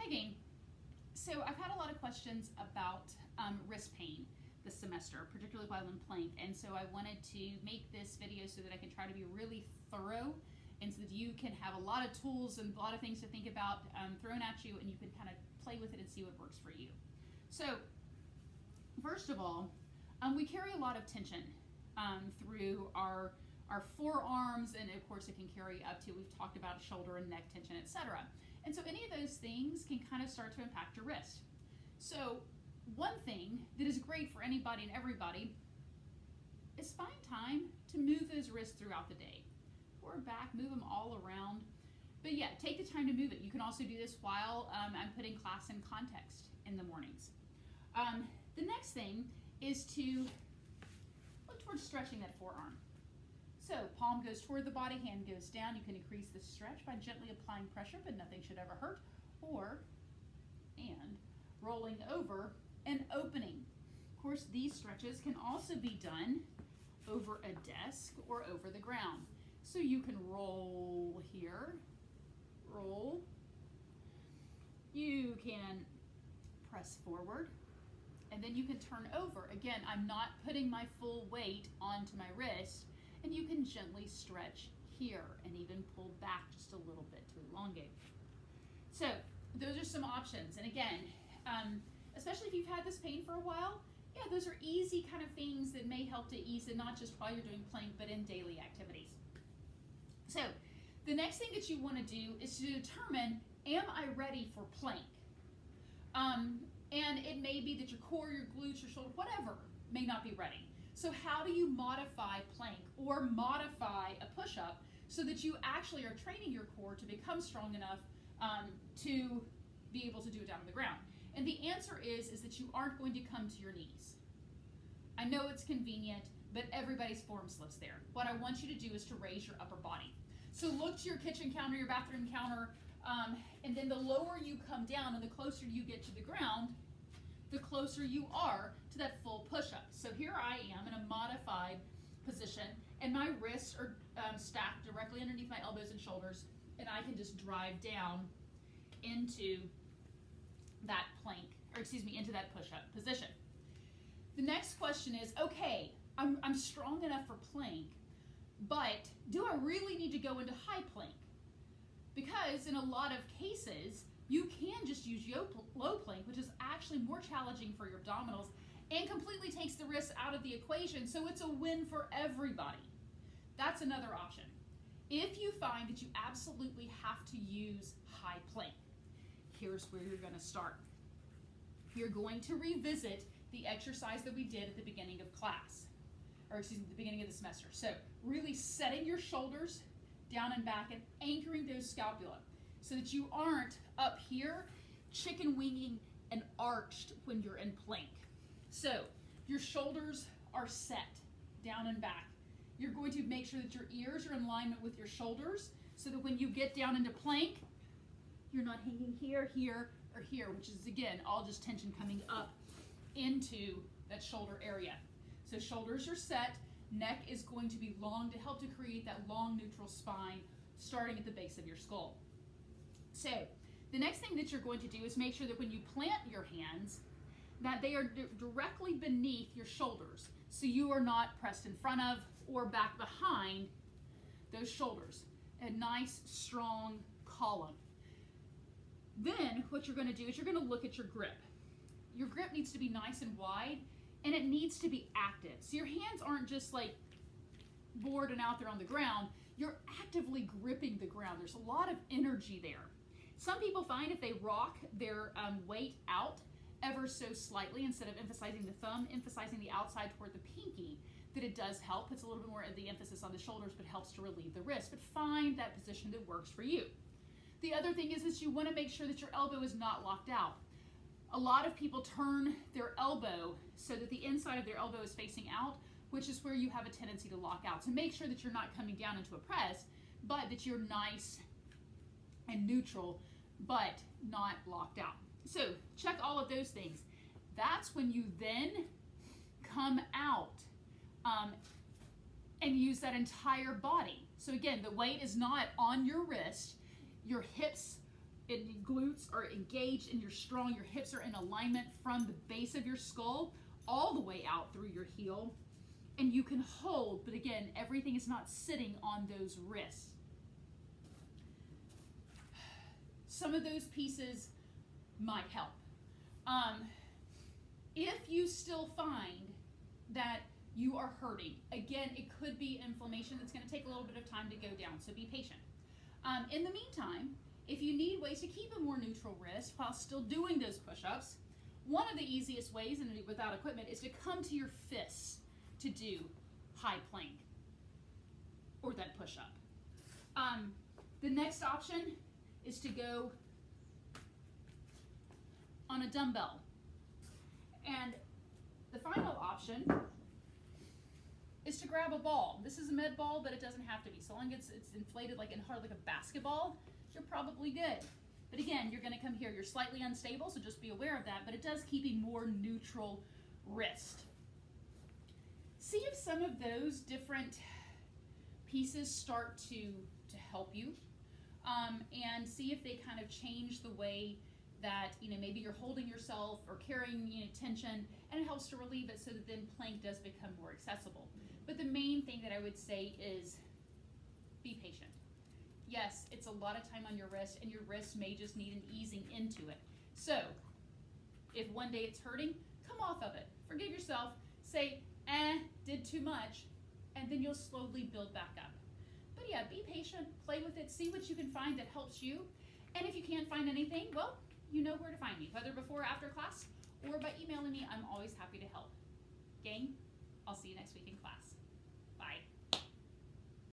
Again, so I've had a lot of questions about wrist pain this semester, particularly while in plank, and so I wanted to make this video so that I can try to be really thorough and so that you can have a lot of tools and a lot of things to think about thrown at you, and you can kind of play with it and see what works for you. So first of all, we carry a lot of tension through our forearms, and of course it can carry up to, we've talked about shoulder and neck tension, etc. And so any of those things can kind of start to impact your wrist. So one thing that is great for anybody and everybody is find time to move those wrists throughout the day. Forward, back, move them all around. But yeah, take the time to move it. You can also do this while I'm putting class in context in the mornings. The next thing is to look towards stretching that forearm. So palm goes toward the body, hand goes down. You can increase the stretch by gently applying pressure, but nothing should ever hurt. And rolling over and opening. Of course, these stretches can also be done over a desk or over the ground. So you can roll here, roll. You can press forward, and then you can turn over. Again, I'm not putting my full weight onto my wrist, and you can gently stretch here and even pull back just a little bit to elongate. So those are some options. And again, especially if you've had this pain for a while, yeah, those are easy kind of things that may help to ease it, not just while you're doing plank, but in daily activities. So the next thing that you want to do is to determine, am I ready for plank? And it may be that your core, your glutes, your shoulder, whatever, may not be ready. So how do you modify plank or modify a push-up so that you actually are training your core to become strong enough to be able to do it down on the ground? And the answer is that you aren't going to come to your knees. I know it's convenient, but everybody's form slips there. What I want you to do is to raise your upper body. So look to your kitchen counter, your bathroom counter, and then the lower you come down and the closer you get to the ground, the closer you are to that full push-up. So here I am in a modified position, and my wrists are stacked directly underneath my elbows and shoulders, and I can just drive down into that plank, or excuse me, into that push-up position. The next question is, okay, I'm strong enough for plank, but do I really need to go into high plank? Because in a lot of cases, you can just use low plank, which is actually more challenging for your abdominals and completely takes the wrist out of the equation, so it's a win for everybody. That's another option. If you find that you absolutely have to use high plank, here's where you're going to start. You're going to revisit the exercise that we did at the beginning of class, or excuse me, the beginning of the semester. So really setting your shoulders down and back and anchoring those scapula so that you aren't up here chicken winging and arched when you're in plank. So your shoulders are set down and back. You're going to make sure that your ears are in alignment with your shoulders so that when you get down into plank, you're not hanging here, here, or here, which is again, all just tension coming up into that shoulder area. So shoulders are set, neck is going to be long to help to create that long neutral spine starting at the base of your skull. So the next thing that you're going to do is make sure that when you plant your hands, that they are directly beneath your shoulders. So you are not pressed in front of or back behind those shoulders. A nice, strong column. Then what you're going to do is you're going to look at your grip. Your grip needs to be nice and wide, and it needs to be active. So your hands aren't just like bored and out there on the ground. You're actively gripping the ground. There's a lot of energy there. Some people find if they rock their weight out ever so slightly, instead of emphasizing the thumb, emphasizing the outside toward the pinky, that it does help. It's a little bit more of the emphasis on the shoulders, but helps to relieve the wrist. But find that position that works for you. The other thing is you want to make sure that your elbow is not locked out. A lot of people turn their elbow so that the inside of their elbow is facing out, which is where you have a tendency to lock out. So make sure that you're not coming down into a press, but that you're nice and neutral, but not locked out. So check all of those things. That's when you then come out and use that entire body. So again, the weight is not on your wrist. Your hips glutes are engaged and you're strong. Your hips are in alignment from the base of your skull all the way out through your heel. And you can hold, but again, everything is not sitting on those wrists. Some of those pieces might help. If you still find that you are hurting, again, it could be inflammation that's going to take a little bit of time to go down, so be patient. In the meantime, if you need ways to keep a more neutral wrist while still doing those push-ups, one of the easiest ways, and without equipment, is to come to your fists to do high plank or that push-up. The next option is to go on a dumbbell. And the final option is to grab a ball. This is a med ball, but it doesn't have to be. So long as it's inflated like a basketball, you're probably good. But again, you're gonna come here. You're slightly unstable, so just be aware of that, but it does keep a more neutral wrist. See if some of those different pieces start to help you, and see if they kind of change the way that, maybe you're holding yourself or carrying tension, and it helps to relieve it so that then plank does become more accessible. But the main thing that I would say is be patient. Yes, it's a lot of time on your wrist, and your wrist may just need an easing into it. So if one day it's hurting, come off of it. Forgive yourself. Say, did too much, and then you'll slowly build back up. But yeah, be patient, play with it, see what you can find that helps you. And if you can't find anything, well, you know where to find me, whether before or after class or by emailing me. I'm always happy to help. Gang, I'll see you next week in class.